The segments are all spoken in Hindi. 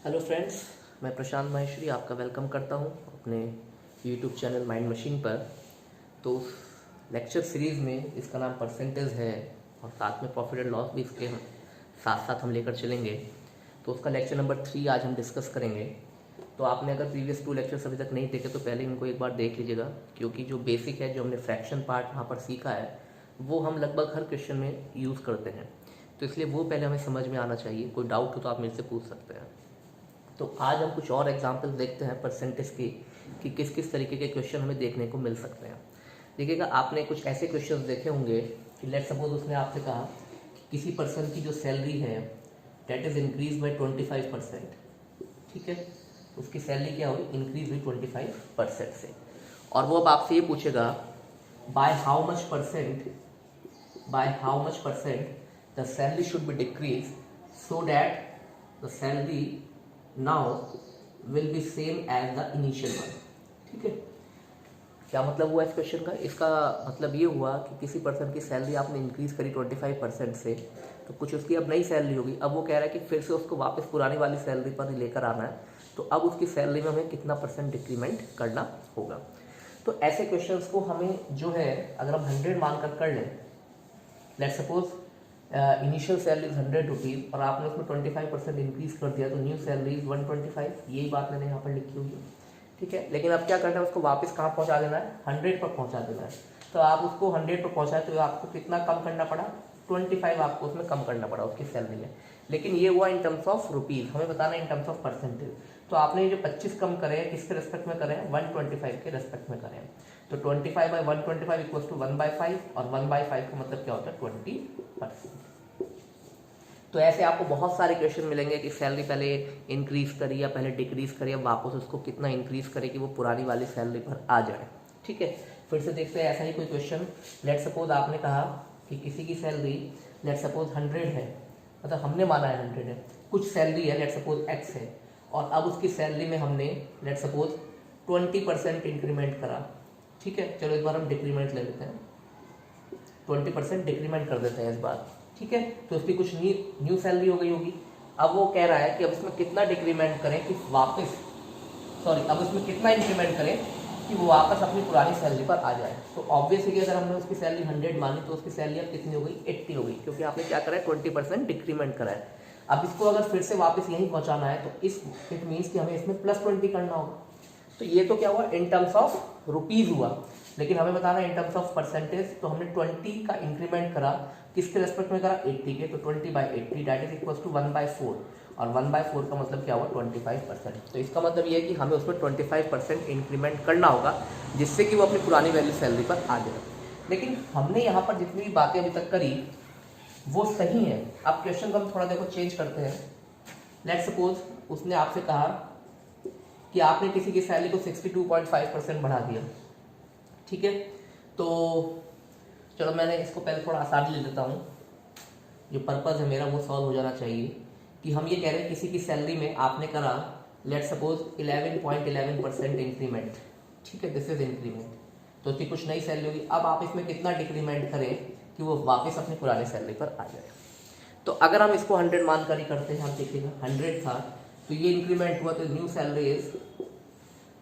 हेलो फ्रेंड्स, मैं प्रशांत माहेश्वरी आपका वेलकम करता हूं अपने यूट्यूब चैनल माइंड मशीन पर। तो उस लेक्चर सीरीज़ में इसका नाम परसेंटेज है और साथ में प्रॉफिट एंड लॉस भी इसके साथ साथ हम लेकर चलेंगे। तो उसका लेक्चर नंबर 3 आज हम डिस्कस करेंगे। तो आपने अगर प्रीवियस 2 लेक्चर्स अभी तक नहीं देखे तो पहले इनको एक बार देख लीजिएगा, क्योंकि जो बेसिक है, जो हमने फ्रैक्शन पार्ट वहाँ पर सीखा है, वो हम लगभग हर क्वेश्चन में यूज़ करते हैं। तो इसलिए वो पहले हमें समझ में आना चाहिए। कोई डाउट हो तो आप मेरे से पूछ सकते हैं। तो आज हम कुछ और एग्जाम्पल देखते हैं परसेंटेज की कि किस किस तरीके के क्वेश्चन हमें देखने को मिल सकते हैं। देखिएगा, आपने कुछ ऐसे क्वेश्चन देखे होंगे कि लेट सपोज उसने आपसे कहा कि किसी पर्सन की जो सैलरी है डेट इज़ इंक्रीज बाई 25%। ठीक है, उसकी सैलरी क्या हुई? इंक्रीज हुई 25% से। और वो अब आपसे ये पूछेगा by how much percent the salary should be decrease so that the salary now will be same as the initial one. ठीक है, क्या मतलब हुआ इस क्वेश्चन का? इसका मतलब ये हुआ कि किसी पर्सन की सैलरी आपने इंक्रीज करी 25% से, तो कुछ उसकी अब नई सैलरी होगी। अब वो कह रहा है कि फिर से उसको वापस पुरानी वाली सैलरी पर लेकर आना है, तो अब उसकी सैलरी में हमें कितना % डिक्रीमेंट करना होगा। तो ऐसे क्वेश्चंस को हमें जो है, अगर हम 100 मानकर कर लें, let suppose initial salary 100 rupees और आपने उसमें 25% इंक्रीज कर दिया, तो न्यू सैलरी 125। यही बात मैंने यहाँ पर लिखी हुई है। ठीक है, लेकिन अब क्या करना है, उसको वापस कहाँ पहुँचा देना है? 100 पर पहुँचा देना है। तो आप उसको 100 पर पहुँचाए तो आपको कितना कम करना पड़ा? 25 आपको उसमें कम करना पड़ा उसकी सैलरी में। लेकिन ये हुआ इन टर्म्स ऑफ रुपीज़, हमें बताना है इन टर्म्स ऑफ परसेंटेज। तो आपने ये जो 25 कम करे हैं, किसके रेस्पेक्ट में करें? 125 के रेस्पेक्ट में करें। तो 25/125 इक्वल्स टू 1/5, और 1/5 का मतलब क्या होता है? 20%। तो ऐसे आपको बहुत सारे क्वेश्चन मिलेंगे कि सैलरी पहले इंक्रीज करी या पहले डिक्रीज करी, अब वापस उसको कितना इंक्रीज करे कि वो पुरानी वाली सैलरी पर आ जाए। ठीक है, फिर से देखते हैं ऐसा ही कोई क्वेश्चन। लेट सपोज आपने कहा कि किसी की सैलरी लेट सपोज 100 है, मतलब हमने माना है 100 है, कुछ सैलरी है लेट सपोज x है, और अब उसकी सैलरी में हमने लेट सपोज 20% इंक्रीमेंट करा। ठीक है, चलो इस बार हम डिक्रीमेंट ले लेते हैं, 20% डिक्रीमेंट कर देते हैं इस बार। ठीक है, तो उसकी कुछ न्यू सैलरी हो गई होगी। अब वो कह रहा है कि अब इसमें कितना डिक्रीमेंट करें कि वापस, अब इसमें कितना इंक्रीमेंट करें कि वो वापस अपनी पुरानी सैलरी पर आ जाए। तो ऑब्वियसली अगर हमने उसकी सैलरी 100 मानी तो उसकी सैलरी अब कितनी हो गई? 80 हो गई, क्योंकि आपने क्या करा है? 20% डिक्रीमेंट करा है। अब इसको अगर फिर से वापस यहीं पहुंचाना है तो इट मीन्स कि हमें इसमें +20 करना होगा। तो ये तो क्या हुआ? इन टर्म्स ऑफ रुपीज हुआ, लेकिन हमें बताना है इन टर्म्स ऑफ परसेंटेज। तो हमने 20 का इंक्रीमेंट करा, किसके रेस्पेक्ट में करा? 80 के। तो 20/80 दैट इज इक्वल्स टू 1/4, और 1/4 का मतलब क्या हुआ? 25%। तो इसका मतलब ये है कि हमें उसमें 25% इंक्रीमेंट करना होगा, जिससे कि वो अपनी पुरानी वैल्यू सैलरी पर आ जाए। लेकिन हमने यहाँ पर जितनी भी बातें अभी तक करी वो सही है। अब क्वेश्चन को हम थोड़ा देखो चेंज करते हैं। लेट सपोज उसने आपसे कहा कि आपने किसी की सैलरी को 62.5% बढ़ा दिया। ठीक है, तो चलो मैंने इसको पहले थोड़ा आसान ले लेता हूँ। जो पर्पज़ है मेरा वो सॉल्व हो जाना चाहिए। कि हम ये कह रहे हैं किसी की सैलरी में आपने करा लेट सपोज 11.11% इंक्रीमेंट। ठीक है, दिस इज इंक्रीमेंट, तो उसकी कुछ नई सैलरी होगी। अब आप इसमें कितना डिक्रीमेंट करें कि वो वापस अपनी पुरानी सैलरी पर आ जाए। तो अगर हम इसको 100 मानकर ही करते हैं, हम देखिएगा 100 था, तो ये इंक्रीमेंट हुआ, तो न्यू सैलरी इज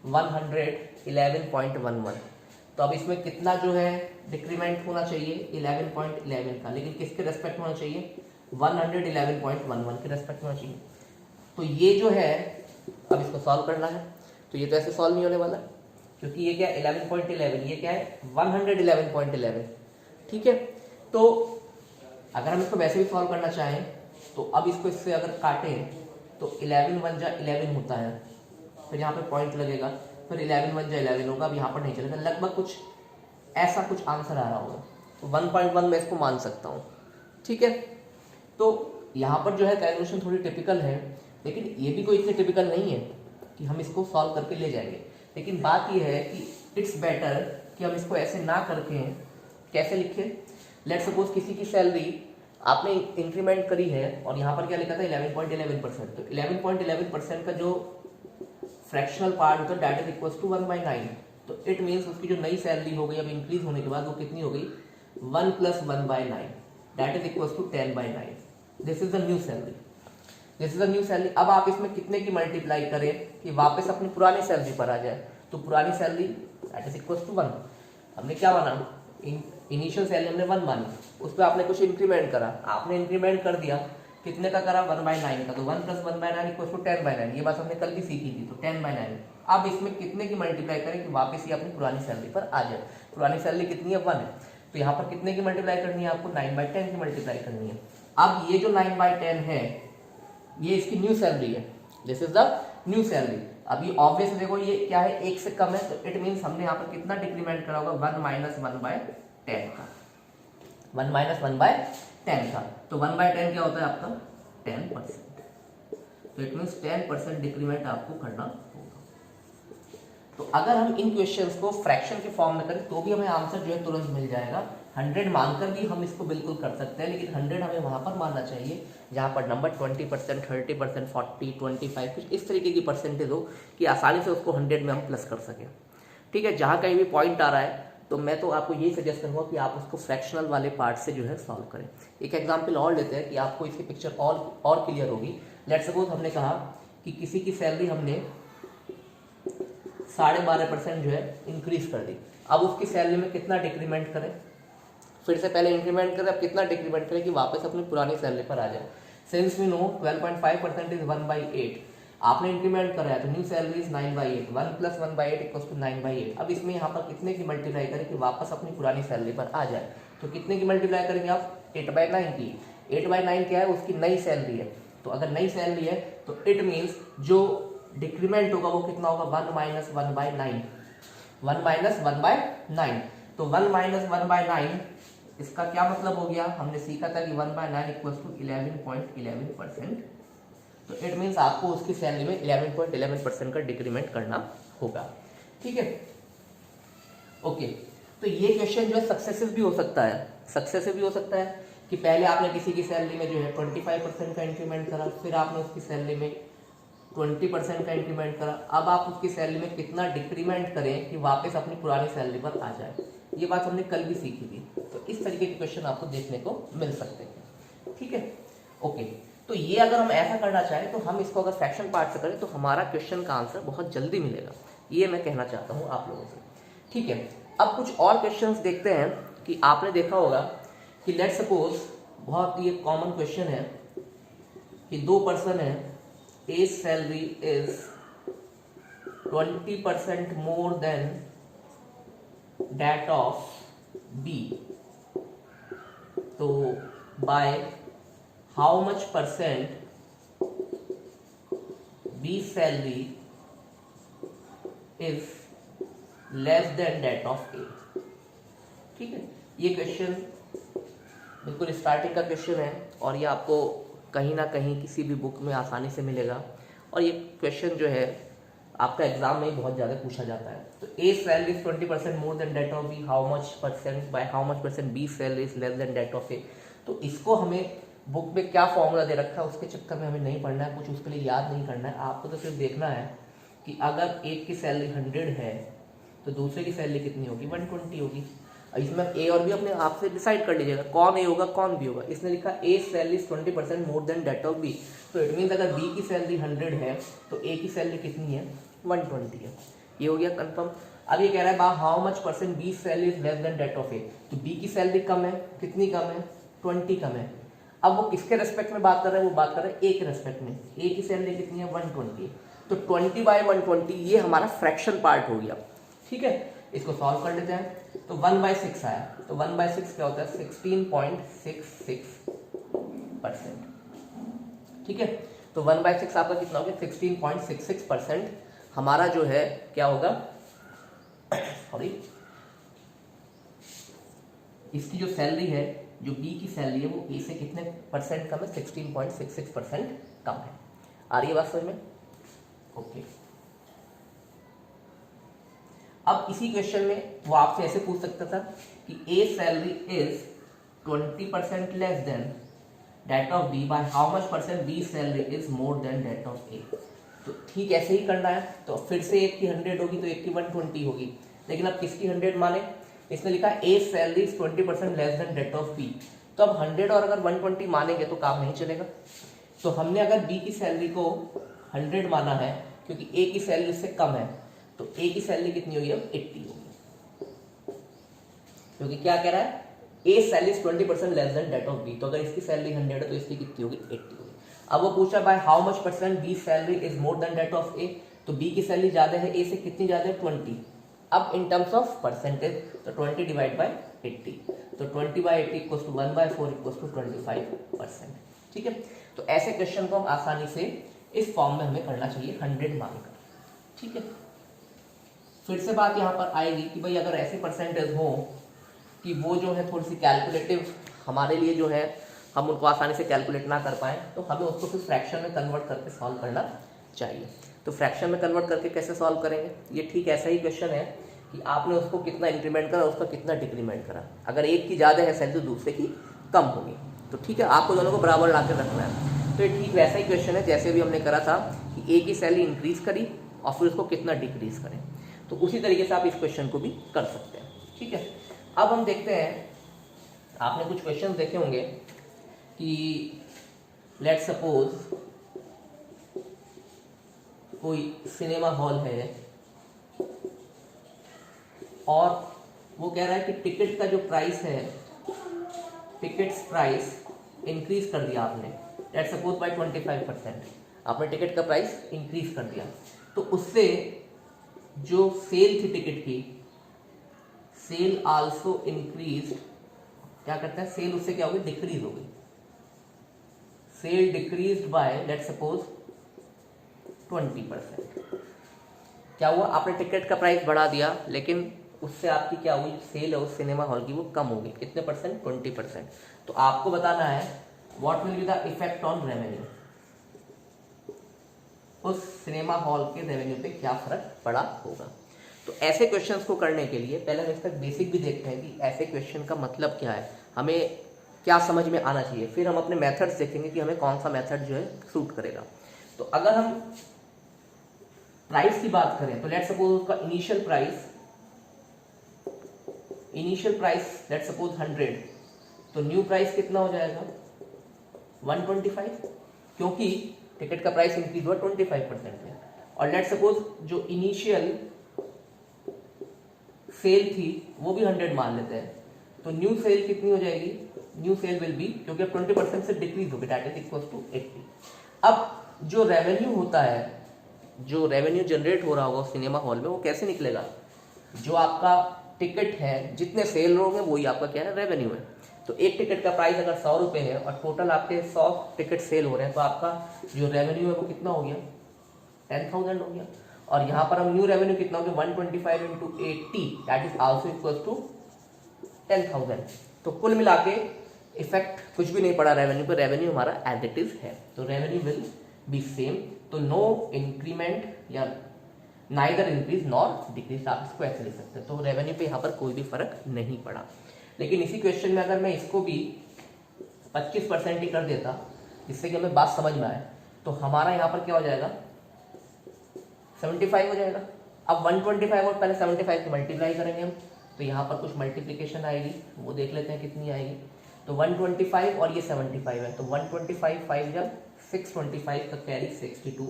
111.11। तो अब इसमें कितना जो है डिक्रीमेंट होना चाहिए? 11.11 का, लेकिन किसके रेस्पेक्ट में होना चाहिए? 111.11 के रेस्पेक्ट में होना चाहिए। तो ये जो है, अब इसको सॉल्व करना है, तो ये तो ऐसे सॉल्व नहीं होने वाला, क्योंकि ये क्या है? 11.11, ये क्या है? 111.11। ठीक है, तो अगर हम इसको वैसे भी सॉल्व करना चाहें तो अब इसको इससे अगर काटें तो 11 1 जा 11 होता है, फिर यहाँ पे पॉइंट लगेगा, फिर 11 1 जा 11 होगा। अब यहाँ पर नहीं चलेगा, लगभग कुछ ऐसा कुछ आंसर आ रहा होगा। तो 1.1 मैं इसको मान सकता हूँ। ठीक है, तो यहाँ पर जो है कैलकुलेशन थोड़ी टिपिकल है, लेकिन ये भी कोई इतनी टिपिकल नहीं है कि हम इसको सॉल्व करके ले जाएंगे। लेकिन बात ये है कि इट्स बेटर कि हम इसको ऐसे ना करके कैसे लिखें। लेट सपोज किसी की सैलरी आपने इंक्रीमेंट करी है और यहाँ पर क्या लिखा था? 11.11%। तो 11.11% का जो फ्रैक्शनल पार्ट होता है दैट इज इक्वल्स टू 1/9। तो इट मीन्स उसकी जो नई सैलरी हो गई अब इंक्रीज होने के बाद वो कितनी हो गई? 1 + 1/9 that is equals to 10/9। This is the new salary. This is the new salary. अब आप इसमें कितने की मल्टीप्लाई करें कि वापस अपनी पुरानी सैलरी पर आ जाए, तो पुरानी salary that is equal to 1। हमने क्या माना, इनिशियल सैलरी हमने 1 मानी, उस पर आपने कुछ इंक्रीमेंट करा, आपने इंक्रीमेंट कर दिया, कितने का करा 1/9 का, तो 1 + 1/9 इक्वल टू 10/9। ये बात हमने कल भी सीखी थी, तो 10/9। अब इसमें कितने की मल्टीप्लाई करें कि वापस ये अपनी पुरानी सैलरी पर आ जाए। पुरानी सैलरी कितनी है 1 है, तो यहाँ पर कितने की मल्टीप्लाई करनी है आपको 9/10 की मल्टीप्लाई करनी है। अब ये जो 9/10 है ये इसकी न्यू सैलरी है, this is the new salary. अभी ऑब्वियसली देखो ये क्या है 1 से कम है, तो इट मीन्स हमने यहाँ पर कितना डिक्रीमेंट करा होगा 1 - 1/10 का, 1 - 1/10 का। तो 1/10 क्या होता है आपका 10%, तो इट मीन्स 10% डिक्रीमेंट आपको करना होगा। तो अगर हम इन क्वेश्चंस को फ्रैक्शन के फॉर्म में करें तो भी हमें आंसर जो है तुरंत मिल जाएगा। 100 मानकर भी हम इसको बिल्कुल कर सकते हैं, लेकिन 100 हमें वहां पर मानना चाहिए जहां पर नंबर 20%, 30%, 40, 25 कुछ इस तरीके की परसेंटेज हो कि आसानी से उसको 100 में हम प्लस कर सकें। ठीक है, जहां कहीं भी पॉइंट आ रहा है तो मैं तो आपको यही सजेस्ट करूंगा कि आप उसको फ्रैक्शनल वाले पार्ट से जो है सॉल्व करें। एक एग्जांपल और लेते हैं कि आपको इसकी पिक्चर और क्लियर होगी। लेट्स सपोज हमने कहा कि किसी की सैलरी हमने 12.5% जो है इंक्रीज कर दी। अब उसकी सैलरी में कितना डिक्रीमेंट करें, फिर से पहले इंक्रीमेंट करें, अब कितना डिक्रीमेंट करें कि वापस अपनी पुरानी सैलरी पर आ जाए। सिंस वी नो 12.5% इज 1/8, आपने इंक्रीमेंट करा है तो new salary is 9/8, 1 + 1/8 equals to 9/8। अब इसमें यहाँ पर कितने की मल्टीप्लाई करें कि वापस अपनी पुरानी सैलरी पर आ जाए, तो कितने की मल्टीप्लाई करेंगे आप 8/9 की। 8/9 क्या है, उसकी नई सैलरी है, तो अगर नई सैलरी है तो इट मीन्स जो डिक्रीमेंट होगा वो कितना होगा 1 - 1/9, 1 - 1/9। तो 1 - 1/9 इसका क्या मतलब हो गया, हमने सीखा था कि 1/9 इक्वल्स टू 11.11%, तो इट मीन्स आपको उसकी सैलरी में 11.11% का डिक्रीमेंट करना होगा। ठीक है, ओके। तो ये क्वेश्चन जो है सक्सेसिव भी हो सकता है, सक्सेसिव भी हो सकता है कि पहले आपने किसी की सैलरी में जो है 25% का इंक्रीमेंट करा, फिर आपने उसकी सैलरी में 20% का इंक्रीमेंट करा, अब आप उसकी सैलरी में कितना डिक्रीमेंट करें कि वापस अपनी पुरानी सैलरी पर आ जाए। ये बात हमने कल भी सीखी थी, तो इस तरीके के क्वेश्चन आपको देखने को मिल सकते हैं। ठीक है, ओके। तो ये अगर हम ऐसा करना चाहें तो हम इसको अगर फ्रैक्शन पार्ट से करें तो हमारा क्वेश्चन का आंसर बहुत जल्दी मिलेगा, ये मैं कहना चाहता हूँ आप लोगों से। ठीक है, अब कुछ और क्वेश्चंस देखते हैं कि आपने देखा होगा कि लेट्स सपोज बहुत ही कॉमन क्वेश्चन है कि 2 पर्सन है, A salary is 20% more than that of B, तो by how much percent B salary is less than that of A। ठीक है, ये क्वेश्चन बिल्कुल स्टार्टिंग का क्वेश्चन है और ये आपको कहीं ना कहीं किसी भी बुक में आसानी से मिलेगा, और ये क्वेश्चन जो है आपका एग्जाम में बहुत ज़्यादा पूछा जाता है। तो A salary is 20% more than that of B, how much percent B salary is less than that of A। तो इसको हमें बुक में क्या फॉर्मूला दे रखा है उसके चक्कर में हमें नहीं पढ़ना है, कुछ उसके लिए याद नहीं करना है, आपको तो सिर्फ देखना है कि अगर एक की सैलरी 100 है तो दूसरे की सैलरी कितनी होगी 120 होगी। इसमें ए और बी अपने आप से डिसाइड कर लीजिएगा कौन ए होगा कौन बी होगा। इसने लिखा A salary 20% more than that of B, तो इट मीन्स अगर बी की सैलरी 100 है तो ए की सैलरी कितनी है 120 है। ये हो गया कंफर्म। अब ये कह रहा है how much percent B salary is less than that of A, तो बी की सैलरी कम है, कितनी कम है 20 कम है। अब वो किसके रेस्पेक्ट में बात कर रहा है, वो बात कर रहा है ए के रेस्पेक्ट में, ए की सैलरी कितनी है 120, तो 20/120 ये हमारा फ्रैक्शन पार्ट हो गया। ठीक है, इसको सॉल्व कर लेते हैं। तो 1/6 आया, तो 1/6 क्या होता है 16.66%। ठीक है, तो 1/6 आपका कितना हो गया 16.66%। हमारा जो है क्या होगा सॉरी इसकी जो सैलरी है, जो बी की सैलरी है वो ए से कितने परसेंट कम है 16.66% कम है। आ रही है बात समझ में? ओके। अब इसी क्वेश्चन में वो आपसे ऐसे पूछ सकता था कि A salary is 20% less than that of B, by how much percent B salary is more than that of A. तो ठीक ऐसे ही करना है, तो फिर से एक की 100 होगी तो एक की 120 होगी, लेकिन अब किसकी 100 माने, इसने लिखा A salary is 20% less than that of B, तो अब 100 और अगर 120 मानेंगे तो काम नहीं चलेगा, तो हमने अगर बी की सैलरी को 100 माना है क्योंकि ए की सैलरी उससे कम है, तो ए की सैलरी कितनी होगी अब 80 होगी, क्योंकि क्या कह रहा है A salary 20% less than that of B. तो अगर इसकी सैलरी 100 है तो इसकी कितनी होगी 80 होगी। अब वो पूछा by how much percent B salary is more than that of A, तो बी की सैलरी ज्यादा है ए से, कितनी ज्यादा है 20। अब इन टर्म्स ऑफ परसेंटेज तो 20 डिवाइड बाय 80, तो 20 by 80 equals to 1/4 equals to 25%। ठीक है, तो ऐसे क्वेश्चन को हम आसानी से इस फॉर्म में हमें करना चाहिए 100 मानकर। ठीक है, फिर से बात यहाँ पर आएगी कि भाई अगर ऐसे परसेंटेज हो कि वो जो है थोड़ी सी कैलकुलेटिव हमारे लिए जो है हम उनको आसानी से कैलकुलेट ना कर पाए, तो हमें उसको फिर फ्रैक्शन में कन्वर्ट करके सॉल्व करना चाहिए। तो फ्रैक्शन में कन्वर्ट करके कैसे सॉल्व करेंगे, ये ठीक ऐसा ही क्वेश्चन है कि आपने उसको कितना इंक्रीमेंट करा, उसका कितना डिक्रीमेंट करा। अगर एक की ज़्यादा है सैलरी तो दूसरे की कम होगी, तो ठीक है आपको दोनों को बराबर ला कर रखना है। तो ये ठीक वैसा ही क्वेश्चन है जैसे भी हमने करा था कि ए की सैलरी इंक्रीज करी और फिर उसको कितना डिक्रीज करें, तो उसी तरीके से आप इस क्वेश्चन को भी कर सकते हैं। ठीक है, अब हम देखते हैं, आपने कुछ क्वेश्चन देखे होंगे कि लेट्स सपोज कोई सिनेमा हॉल है और वो कह रहा है कि टिकट का जो प्राइस है, टिकट्स प्राइस इंक्रीज कर दिया आपने, लेट्स सपोज बाय 25%, आपने टिकट का प्राइस इंक्रीज कर दिया, तो उससे जो सेल थी टिकट की, सेल आल्सो इंक्रीज, क्या करता है सेल उससे क्या होगी डिक्रीज होगी, sale decrease by let's suppose 20%। क्या हुआ, आपने टिकट का प्राइस बढ़ा दिया लेकिन उससे आपकी क्या हुई सेल है उस सिनेमा हॉल की वो कम होगी, कितने परसेंट 20%। तो आपको बताना है what will be the effect on revenue, उस सिनेमा हॉल के रेवेन्यू पे क्या फर्क पड़ा होगा। तो ऐसे क्वेश्चंस को करने के लिए पहले हम इसका बेसिक भी देखते हैं कि ऐसे क्वेश्चन का मतलब क्या है, हमें क्या समझ में आना चाहिए, फिर हम अपने मेथड्स देखेंगे कि हमें कौन सा मेथड जो है सूट करेगा। तो अगर हम प्राइस की बात करें तो लेट्स सपोज उसका इनिशियल प्राइस लेट्स सपोज 100, तो न्यू प्राइस कितना हो जाएगा 125, क्योंकि टिकट का प्राइस इंक्रीज हुआ 25% में। और लेट्स सपोज जो इनिशियल सेल थी वो भी 100 मान लेते हैं, तो न्यू सेल कितनी हो जाएगी, न्यू सेल विल बी, क्योंकि अब 20% से डिक्रीज होगी, दैट इज इक्वल टू 80। अब जो रेवेन्यू होता है, जो रेवेन्यू जनरेट हो रहा होगा सिनेमा हॉल में, वो कैसे निकलेगा, जो आपका टिकट है जितने सेल होंगे वही आपका क्या है रेवेन्यू है। तो एक टिकट का प्राइस अगर 100 रुपये है और टोटल आपके 100 टिकट सेल हो रहे हैं, तो आपका जो रेवेन्यू है वो कितना हो गया 10,000 हो गया। और यहाँ पर हम न्यू रेवेन्यू कितना हो गया 125 into 80 that is also equal to 10,000। तो कुल मिला के इफेक्ट कुछ भी नहीं पड़ा रेवेन्यू पे, रेवेन्यू हमारा एज इट इज है, तो रेवेन्यू विल बी सेम। तो नो इंक्रीमेंट या नाइदर इंक्रीज नॉर डिक्रीज, आप इसको ऐसे लिख सकते हैं। तो रेवेन्यू पे यहाँ पर कोई भी फर्क नहीं पड़ा। लेकिन इसी क्वेश्चन में अगर मैं इसको भी 25% ही कर देता, जिससे कि हमें बात समझ में आए, तो हमारा यहाँ पर क्या हो जाएगा 75 हो जाएगा। अब 125 और पहले 75 को मल्टीप्लाई करेंगे हम, तो यहाँ पर कुछ मल्टीप्लिकेशन आएगी, वो देख लेते हैं कितनी आएगी। तो 125 और ये 75 है, तो 125 5 जब 625 का कैरी 62,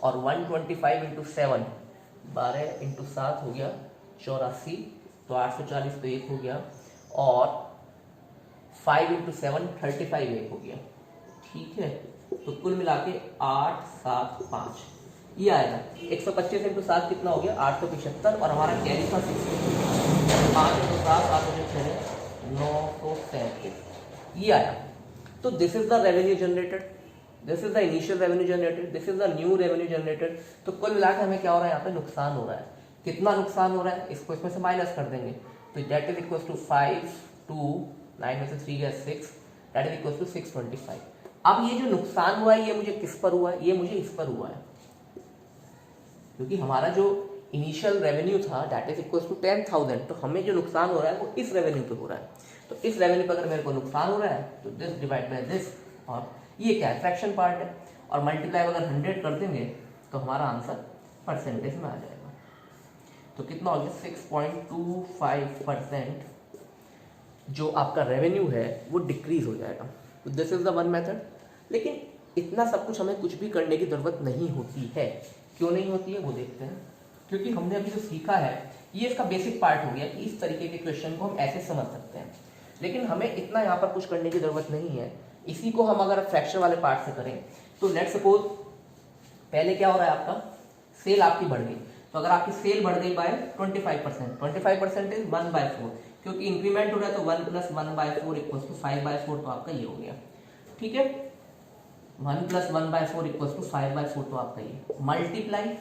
और 125 इंटू 7 12 इंटू 7 हो गया 84, तो 840 तो एक हो गया, और 5 इंटू 7 35 एक हो गया। ठीक है, तो कुल मिला के 8 7 5 ये आएगा। 125 इंटू 7 कितना हो गया 875, और हमारा कैरी था 60, 5 इंटू 7 8 937 ये आया। तो this is the revenue generated, this is the initial revenue generated, this is the new revenue generated. तो कुल मिलाकर हमें क्या हो रहा है यहाँ पे नुकसान हो रहा है। कितना नुकसान हो रहा है, इसको इसमें से माइनस कर देंगे, तो दैट इज इक्वल टू 5 2 9 में से 3 गया 6, दैट इज इक्वल टू 625। अब ये जो नुकसान हुआ है ये मुझे किस पर हुआ है, ये मुझे इस पर हुआ है, क्योंकि हमारा जो इनिशियल रेवेन्यू था दैट इज इक्वल टू 10,000, तो हमें जो नुकसान हो रहा है वो इस रेवेन्यू पे हो रहा है। तो इस रेवेन्यू पर अगर मेरे को नुकसान हो रहा है तो दिस डिवाइड बाय दिस, और ये क्या है फ्रैक्शन पार्ट है, और मल्टीप्लाई अगर 100 कर देंगे तो हमारा आंसर परसेंटेज में आ जाएगा। तो कितना हो गया 6.25% जो आपका रेवेन्यू है वो डिक्रीज हो जाएगा। तो this is the one method. लेकिन इतना सब कुछ हमें कुछ भी करने की ज़रूरत नहीं होती है। क्यों नहीं होती है वो देखते हैं। क्योंकि हमने अभी जो सीखा है ये इसका बेसिक पार्ट हो गया कि इस तरीके के क्वेश्चन को हम ऐसे समझ सकते हैं, लेकिन हमें इतना यहाँ पर कुछ करने की ज़रूरत नहीं है। इसी को हम अगर फ्रैक्शन वाले पार्ट से करें तो लेट सपोज पहले क्या हो रहा है, आपका सेल आपकी बढ़ गई, तो अगर आपकी सेल बढ़ गई बाय 25%, 25% इज 1/4, क्योंकि इंक्रीमेंट हो रहा है तो 1 + 1/4 इक्वल्स टू 5/4, तो आपका ये हो गया। ठीक है, 1 + 1/4 इक्वल्स टू 5/4, तो आपका ये मल्टीप्लाई।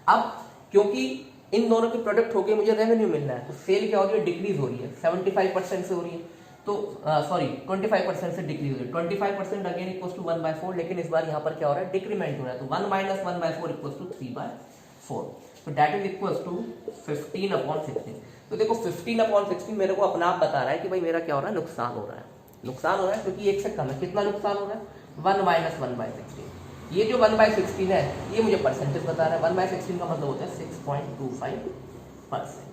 अब क्योंकि इन दोनों के प्रोडक्ट होके मुझे रेवेन्यू मिलना है, तो सेल क्या हो रही है, डिक्रीज हो रही है, 75% से हो रही है, तो सॉरी 25% से डिक्रीज हो रही है, 25% अगेन इक्वल्स टू 1/4, लेकिन इस बार यहाँ पर क्या हो रहा है, डिक्रीमेंट हो रहा है, तो 1 - 1/4 इक्वल्स टू 3/4, तो दैट इज इक्वल्स टू 15/16। तो देखो 15/16 मेरे को अपना आप बता रहा है कि भाई मेरा क्या हो रहा है, नुकसान हो रहा है, नुकसान हो रहा है क्योंकि एक से कम है। कितना नुकसान हो रहा है, 1 - 1/16। ये जो 1/16 है ये मुझे परसेंटेज बता रहा है, 1/16 का मतलब होता है 6.25%।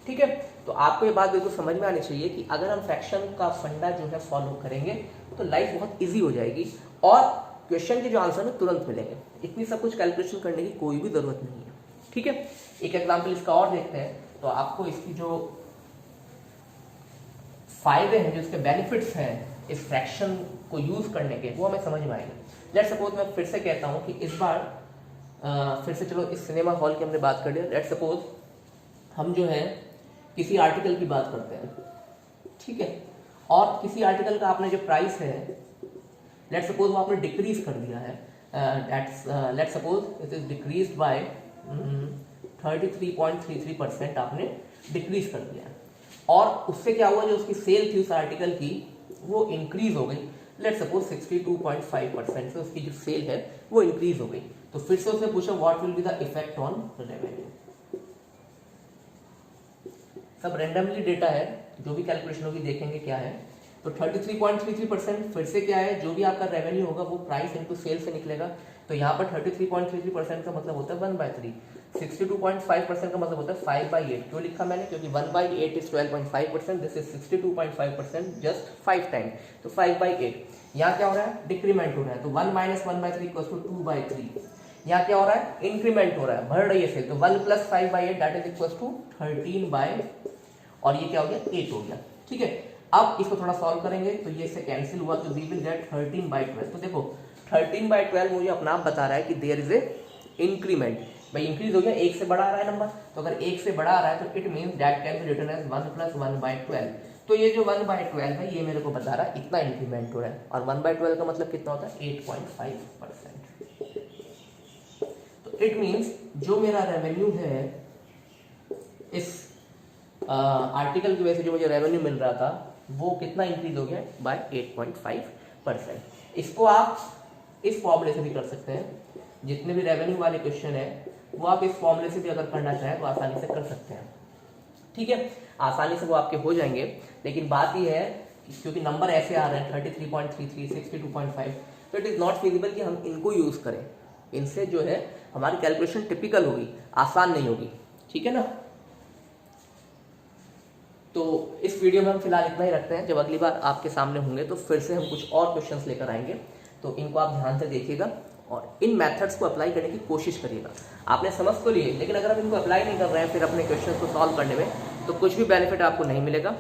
ठीक है, तो आपको ये बात बिल्कुल समझ में आनी चाहिए कि अगर हम फ्रैक्शन का फंडा जो है फॉलो करेंगे तो लाइफ बहुत इजी हो जाएगी और क्वेश्चन के जो आंसर है तुरंत मिलेंगे। इतनी सब कुछ कैलकुलेशन करने की कोई भी जरूरत नहीं है। ठीक है, एक एग्जाम्पल इसका और देखते हैं, तो आपको इसकी जो फायदे हैं, जो इसके बेनिफिट्स हैं इस फ्रैक्शन को यूज करने के, वो हमें समझ में आएंगे। लेट सपोज मैं फिर से कहता हूं कि इस बार फिर से चलो इस सिनेमा हॉल की हमने बात कर लिया। लेट सपोज हम जो है किसी आर्टिकल की बात करते हैं, ठीक है, और किसी आर्टिकल का आपने जो प्राइस है लेट सपोज वो आपने डिक्रीज कर दिया है, let suppose it is decreased bye 33.33% आपने डिक्रीज कर दिया है, और उससे क्या हुआ, जो उसकी सेल थी उस आर्टिकल की वो इंक्रीज हो गई। लेट सपोज 62.5% से उसकी जो सेल है वो इंक्रीज हो गई। तो फिर से उसने पूछा what will be the effect on revenue. सब रैंडमली डेटा है, जो भी कैलकुलेशन होगी देखेंगे क्या है। तो 33.33% फिर से क्या है, जो भी आपका रेवेन्यू होगा वो प्राइस इनटू सेल से निकलेगा। तो यहाँ पर 33.33% का मतलब होता है 1/3, 62.5% का मतलब होता है 5/8। क्यों लिखा मैंने, क्योंकि 1/8 is 12.5%, this is 62.5%, just 5 time, तो 5/8। यहाँ क्या हो रहा है, डिक्रीमेंट हो रहा है, तो 1 - 1/3 इक्वल्स टू 2/3। यहाँ क्या हो रहा है, इंक्रीमेंट हो रहा है, बढ़ रही है सेल, तो 1 + 5/8 दैट इज इक्वल्स टू 13 और ये क्या हो गया, 8 हो गया। ठीक है, अब इसको थोड़ा सॉल्व करेंगे तो ये इससे कैंसिल हुआ, तो वी विल गेट 13/12। तो देखो 13/12 मुझे अपना आप बता रहा है कि देयर इज ए इंक्रीमेंट, भाई इंक्रीज हो गया, 1 से बड़ा आ रहा है नंबर, तो अगर 1 से बड़ा आ रहा है तो it means that can be written as 1 + 1/12। तो ये जो 1/12 है ये मेरे को बता रहा है इतना इंक्रीमेंट हो रहा है, और 1/12 का मतलब कितना होता है, 8.5%। तो इट मींस जो मेरा रेवेन्यू है इस आर्टिकल की वजह से जो मुझे रेवेन्यू मिल रहा था वो कितना इंक्रीज हो गया, बाय 8.5%। इसको आप इस फॉर्मूले से भी कर सकते हैं, जितने भी रेवेन्यू वाले क्वेश्चन है वो आप इस फॉर्मूले से भी अगर करना चाहें तो आसानी से कर सकते हैं। ठीक है, आसानी से वो आपके हो जाएंगे, लेकिन बात ये है क्योंकि नंबर ऐसे आ रहे हैं 33.33, 62.5, तो इट इज नॉट फिजिबल कि हम इनको यूज करें। इनसे जो है हमारी कैलकुलेशन टिपिकल होगी, आसान नहीं होगी। ठीक है ना, तो इस वीडियो में हम फिलहाल इतना ही रखते हैं। जब अगली बार आपके सामने होंगे तो फिर से हम कुछ और क्वेश्चंस लेकर आएंगे, तो इनको आप ध्यान से देखिएगा और इन मेथड्स को अप्लाई करने की कोशिश करिएगा। आपने समझ तो लिए, लेकिन अगर आप इनको अप्लाई नहीं कर रहे हैं फिर अपने क्वेश्चंस को सॉल्व करने में, तो कुछ भी बेनिफिट आपको नहीं मिलेगा।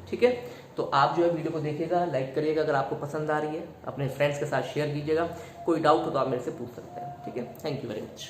ठीक है, तो आप जो है वीडियो को देखिएगा, लाइक करिएगा, अगर आपको पसंद आ रही है अपने फ्रेंड्स के साथ शेयर कीजिएगा। कोई डाउट हो तो आप मेरे से पूछ सकते हैं। ठीक है, थैंक यू वेरी मच।